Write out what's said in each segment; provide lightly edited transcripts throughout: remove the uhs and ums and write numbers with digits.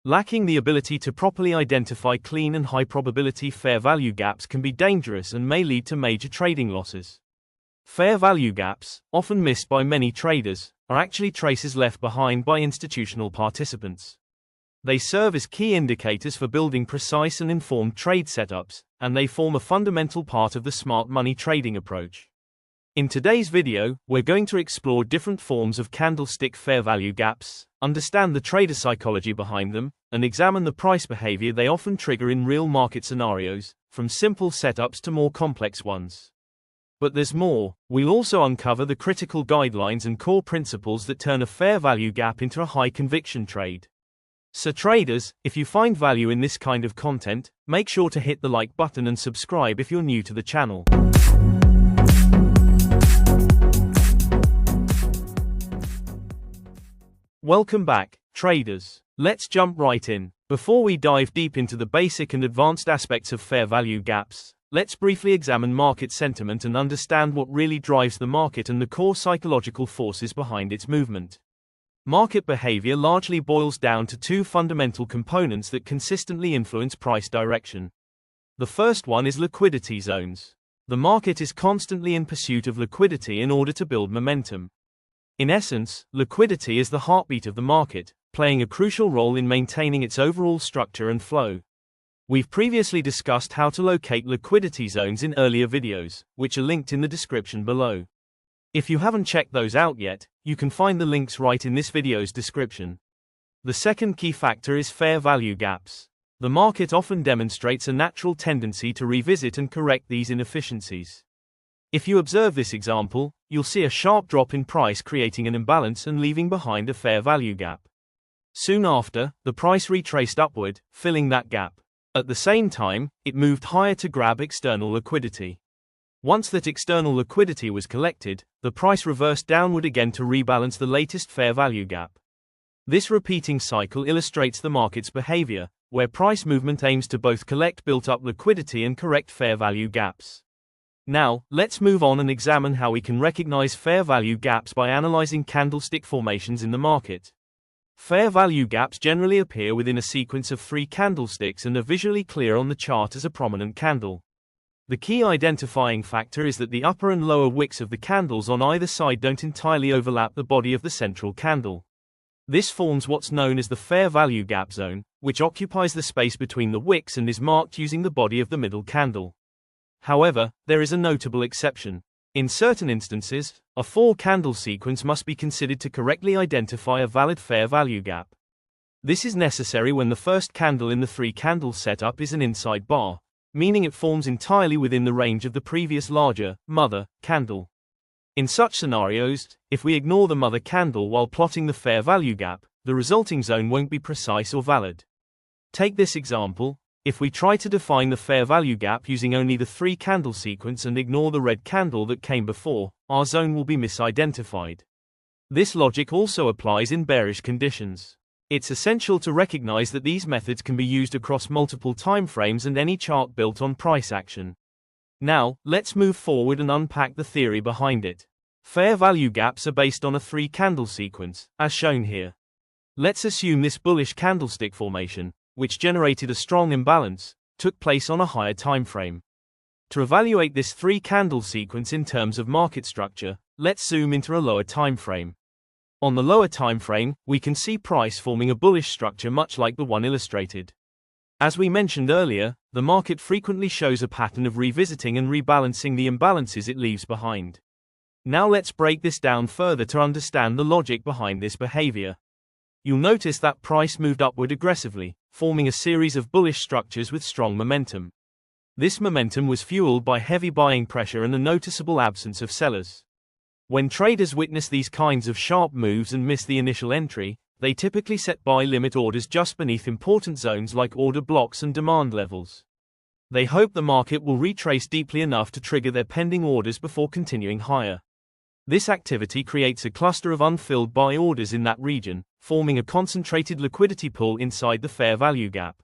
Lacking the ability to properly identify clean and high-probability fair value gaps can be dangerous and may lead to major trading losses. Fair value gaps, often missed by many traders, are actually traces left behind by institutional participants. They serve as key indicators for building precise and informed trade setups, and they form a fundamental part of the smart money trading approach. In today's video, we're going to explore different forms of candlestick fair value gaps, understand the trader psychology behind them, and examine the price behavior they often trigger in real market scenarios, from simple setups to more complex ones. But there's more. We'll also uncover the critical guidelines and core principles that turn a fair value gap into a high conviction trade. So traders, if you find value in this kind of content, make sure to hit the like button and subscribe if you're new to the channel. Welcome back, traders. Let's jump right in. Before we dive deep into the basic and advanced aspects of fair value gaps, let's briefly examine market sentiment and understand what really drives the market and the core psychological forces behind its movement. Market behavior largely boils down to two fundamental components that consistently influence price direction. The first one is liquidity zones. The market is constantly in pursuit of liquidity in order to build momentum. In essence, liquidity is the heartbeat of the market, playing a crucial role in maintaining its overall structure and flow. We've previously discussed how to locate liquidity zones in earlier videos, which are linked in the description below. If you haven't checked those out yet, you can find the links right in this video's description. The second key factor is fair value gaps. The market often demonstrates a natural tendency to revisit and correct these inefficiencies. If you observe this example, you'll see a sharp drop in price creating an imbalance and leaving behind a fair value gap. Soon after, the price retraced upward, filling that gap. At the same time, it moved higher to grab external liquidity. Once that external liquidity was collected, the price reversed downward again to rebalance the latest fair value gap. This repeating cycle illustrates the market's behavior, where price movement aims to both collect built-up liquidity and correct fair value gaps. Now, let's move on and examine how we can recognize fair value gaps by analyzing candlestick formations in the market. Fair value gaps generally appear within a sequence of 3 candlesticks and are visually clear on the chart as a prominent candle. The key identifying factor is that the upper and lower wicks of the candles on either side don't entirely overlap the body of the central candle. This forms what's known as the fair value gap zone, which occupies the space between the wicks and is marked using the body of the middle candle. However, there is a notable exception. In certain instances, a 4-candle sequence must be considered to correctly identify a valid fair value gap. This is necessary when the first candle in the 3-candle setup is an inside bar, meaning it forms entirely within the range of the previous larger, mother, candle. In such scenarios, if we ignore the mother candle while plotting the fair value gap, the resulting zone won't be precise or valid. Take this example. If we try to define the fair value gap using only the 3-candle sequence and ignore the red candle that came before, our zone will be misidentified. This logic also applies in bearish conditions. It's essential to recognize that these methods can be used across multiple timeframes and any chart built on price action. Now, let's move forward and unpack the theory behind it. Fair value gaps are based on a 3-candle sequence, as shown here. Let's assume this bullish candlestick formation, which generated a strong imbalance, took place on a higher time frame. To evaluate this 3-candle sequence in terms of market structure, let's zoom into a lower time frame. On the lower time frame, we can see price forming a bullish structure much like the one illustrated. As we mentioned earlier, the market frequently shows a pattern of revisiting and rebalancing the imbalances it leaves behind. Now let's break this down further to understand the logic behind this behavior. You'll notice that price moved upward aggressively, forming a series of bullish structures with strong momentum. This momentum was fueled by heavy buying pressure and a noticeable absence of sellers. When traders witness these kinds of sharp moves and miss the initial entry, they typically set buy limit orders just beneath important zones like order blocks and demand levels. They hope the market will retrace deeply enough to trigger their pending orders before continuing higher. This activity creates a cluster of unfilled buy orders in that region, forming a concentrated liquidity pool inside the fair value gap.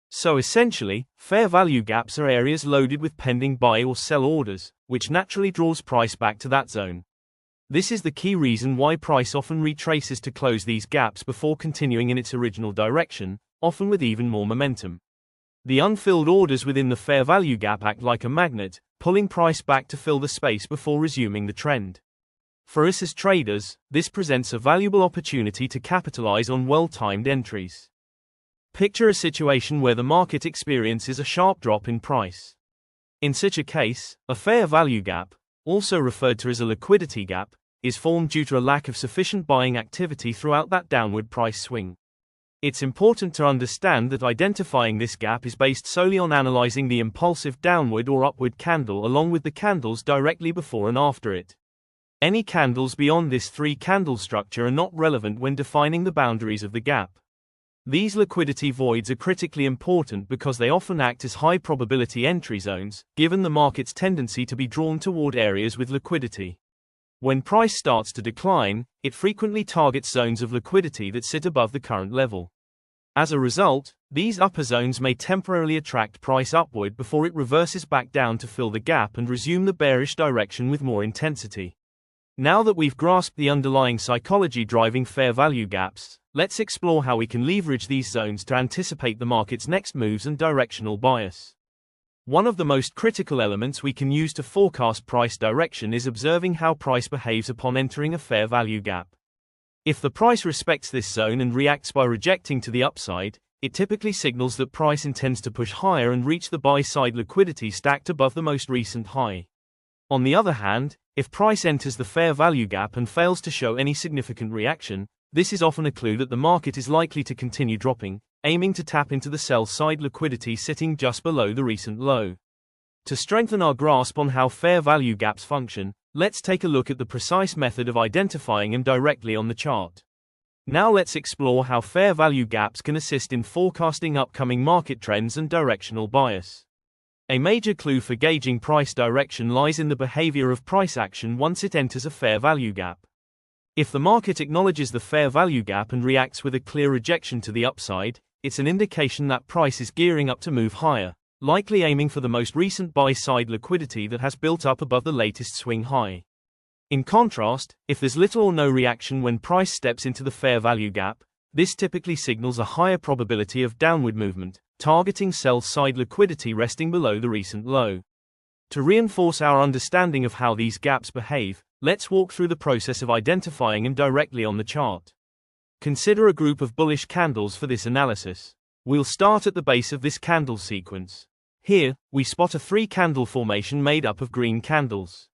So essentially, fair value gaps are areas loaded with pending buy or sell orders, which naturally draws price back to that zone. This is the key reason why price often retraces to close these gaps before continuing in its original direction, often with even more momentum. The unfilled orders within the fair value gap act like a magnet, pulling price back to fill the space before resuming the trend. For us as traders, this presents a valuable opportunity to capitalize on well-timed entries. Picture a situation where the market experiences a sharp drop in price. In such a case, a fair value gap, also referred to as a liquidity gap, is formed due to a lack of sufficient buying activity throughout that downward price swing. It's important to understand that identifying this gap is based solely on analyzing the impulsive downward or upward candle along with the candles directly before and after it. Any candles beyond this three-candle structure are not relevant when defining the boundaries of the gap. These liquidity voids are critically important because they often act as high-probability entry zones, given the market's tendency to be drawn toward areas with liquidity. When price starts to decline, it frequently targets zones of liquidity that sit above the current level. As a result, these upper zones may temporarily attract price upward before it reverses back down to fill the gap and resume the bearish direction with more intensity. Now that we've grasped the underlying psychology driving fair value gaps, let's explore how we can leverage these zones to anticipate the market's next moves and directional bias. One of the most critical elements we can use to forecast price direction is observing how price behaves upon entering a fair value gap. If the price respects this zone and reacts by rejecting to the upside, it typically signals that price intends to push higher and reach the buy-side liquidity stacked above the most recent high. On the other hand, if price enters the fair value gap and fails to show any significant reaction, this is often a clue that the market is likely to continue dropping, aiming to tap into the sell-side liquidity sitting just below the recent low. To strengthen our grasp on how fair value gaps function, let's take a look at the precise method of identifying them directly on the chart. Now let's explore how fair value gaps can assist in forecasting upcoming market trends and directional bias. A major clue for gauging price direction lies in the behavior of price action once it enters a fair value gap. If the market acknowledges the fair value gap and reacts with a clear rejection to the upside, it's an indication that price is gearing up to move higher, likely aiming for the most recent buy-side liquidity that has built up above the latest swing high. In contrast, if there's little or no reaction when price steps into the fair value gap, this typically signals a higher probability of downward movement, targeting sell-side liquidity resting below the recent low. To reinforce our understanding of how these gaps behave, let's walk through the process of identifying them directly on the chart. Consider a group of bullish candles for this analysis. We'll start at the base of this candle sequence. Here, we spot a three-candle formation made up of green candles.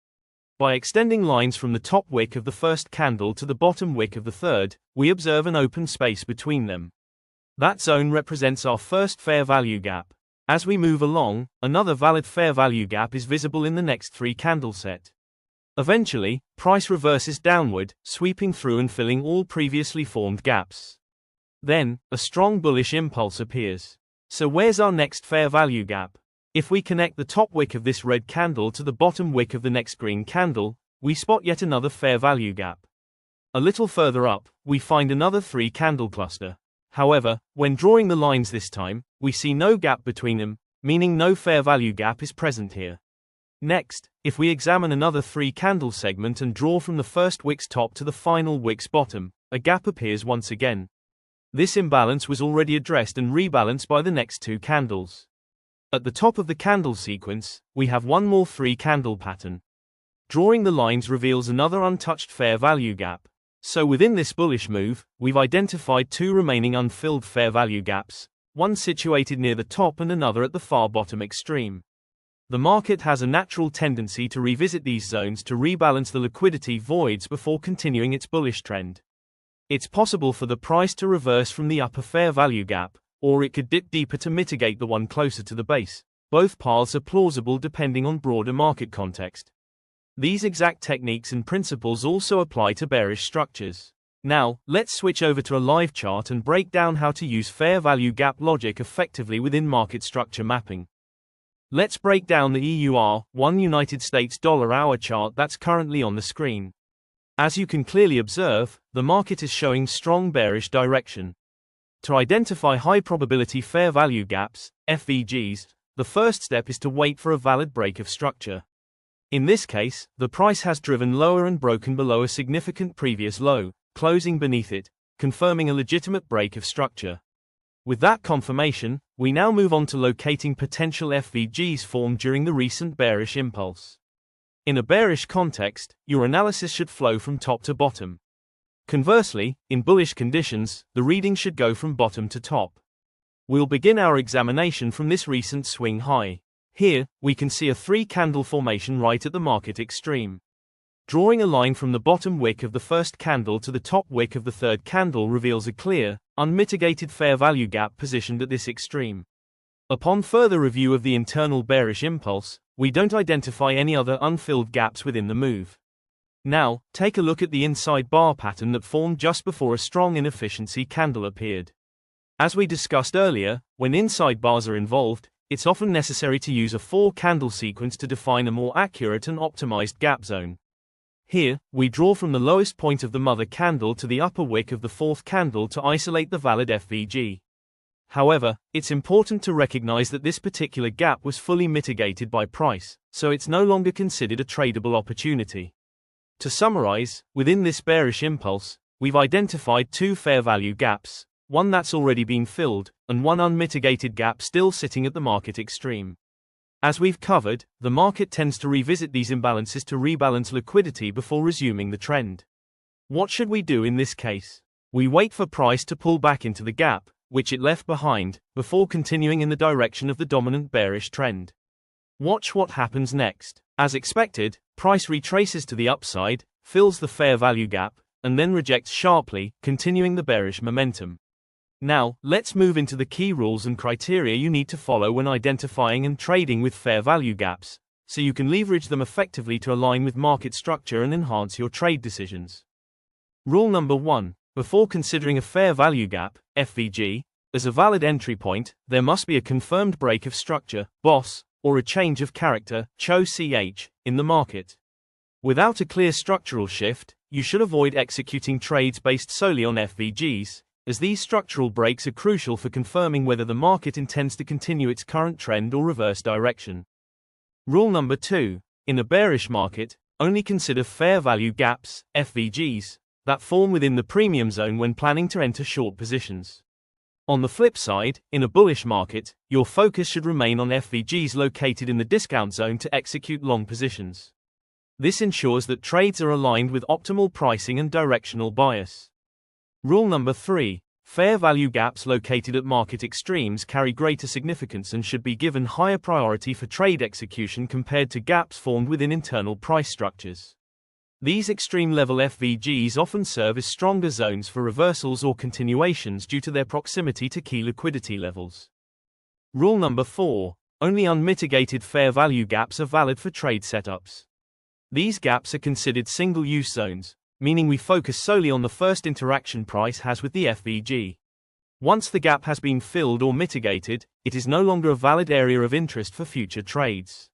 By extending lines from the top wick of the first candle to the bottom wick of the third, we observe an open space between them. That zone represents our first fair value gap. As we move along, another valid fair value gap is visible in the next three-candle set. Eventually, price reverses downward, sweeping through and filling all previously formed gaps. Then, a strong bullish impulse appears. So where's our next fair value gap? If we connect the top wick of this red candle to the bottom wick of the next green candle, we spot yet another fair value gap. A little further up, we find another three-candle cluster. However, when drawing the lines this time, we see no gap between them, meaning no fair value gap is present here. Next, if we examine another three-candle segment and draw from the first wick's top to the final wick's bottom, a gap appears once again. This imbalance was already addressed and rebalanced by the next two candles. At the top of the candle sequence, we have one more three-candle pattern. Drawing the lines reveals another untouched fair value gap. So within this bullish move, we've identified two remaining unfilled fair value gaps, one situated near the top and another at the far bottom extreme. The market has a natural tendency to revisit these zones to rebalance the liquidity voids before continuing its bullish trend. It's possible for the price to reverse from the upper fair value gap, or it could dip deeper to mitigate the one closer to the base. Both paths are plausible depending on broader market context. These exact techniques and principles also apply to bearish structures. Now, let's switch over to a live chart and break down how to use fair value gap logic effectively within market structure mapping. Let's break down the EUR1 United States dollar hour chart that's currently on the screen. As you can clearly observe, the market is showing strong bearish direction. To identify high probability fair value gaps, FVGs, the first step is to wait for a valid break of structure. In this case, the price has driven lower and broken below a significant previous low, closing beneath it, confirming a legitimate break of structure. With that confirmation, we now move on to locating potential FVGs formed during the recent bearish impulse. In a bearish context, your analysis should flow from top to bottom. Conversely, in bullish conditions, the reading should go from bottom to top. We'll begin our examination from this recent swing high. Here, we can see a 3-candle formation right at the market extreme. Drawing a line from the bottom wick of the first candle to the top wick of the third candle reveals a clear, unmitigated fair value gap positioned at this extreme. Upon further review of the internal bearish impulse, we don't identify any other unfilled gaps within the move. Now, take a look at the inside bar pattern that formed just before a strong inefficiency candle appeared. As we discussed earlier, when inside bars are involved, it's often necessary to use a 4-candle sequence to define a more accurate and optimized gap zone. Here, we draw from the lowest point of the mother candle to the upper wick of the 4th candle to isolate the valid FVG. However, it's important to recognize that this particular gap was fully mitigated by price, so it's no longer considered a tradable opportunity. To summarize, within this bearish impulse, we've identified 2 fair value gaps, one that's already been filled, and one unmitigated gap still sitting at the market extreme. As we've covered, the market tends to revisit these imbalances to rebalance liquidity before resuming the trend. What should we do in this case? We wait for price to pull back into the gap, which it left behind, before continuing in the direction of the dominant bearish trend. Watch what happens next. As expected, price retraces to the upside, fills the fair value gap, and then rejects sharply, continuing the bearish momentum. Now, let's move into the key rules and criteria you need to follow when identifying and trading with fair value gaps, so you can leverage them effectively to align with market structure and enhance your trade decisions. Rule number 1. Before considering a fair value gap, FVG, as a valid entry point, there must be a confirmed break of structure, BOS, or a change of character, CHO, in the market. Without a clear structural shift, you should avoid executing trades based solely on FVGs, as these structural breaks are crucial for confirming whether the market intends to continue its current trend or reverse direction. Rule number 2. In a bearish market, only consider fair value gaps, FVGs, that form within the premium zone when planning to enter short positions. On the flip side, in a bullish market, your focus should remain on FVGs located in the discount zone to execute long positions. This ensures that trades are aligned with optimal pricing and directional bias. Rule number 3. Fair value gaps located at market extremes carry greater significance and should be given higher priority for trade execution compared to gaps formed within internal price structures. These extreme-level FVGs often serve as stronger zones for reversals or continuations due to their proximity to key liquidity levels. Rule number 4. Only unmitigated fair value gaps are valid for trade setups. These gaps are considered single-use zones, meaning we focus solely on the first interaction price has with the FVG. Once the gap has been filled or mitigated, it is no longer a valid area of interest for future trades.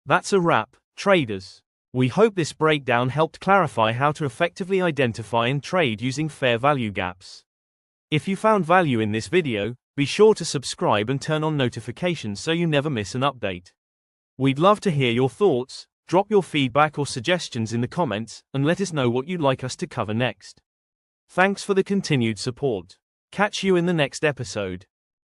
That's a wrap, traders. We hope this breakdown helped clarify how to effectively identify and trade using fair value gaps. If you found value in this video, be sure to subscribe and turn on notifications so you never miss an update. We'd love to hear your thoughts. Drop your feedback or suggestions in the comments, and let us know what you'd like us to cover next. Thanks for the continued support. Catch you in the next episode.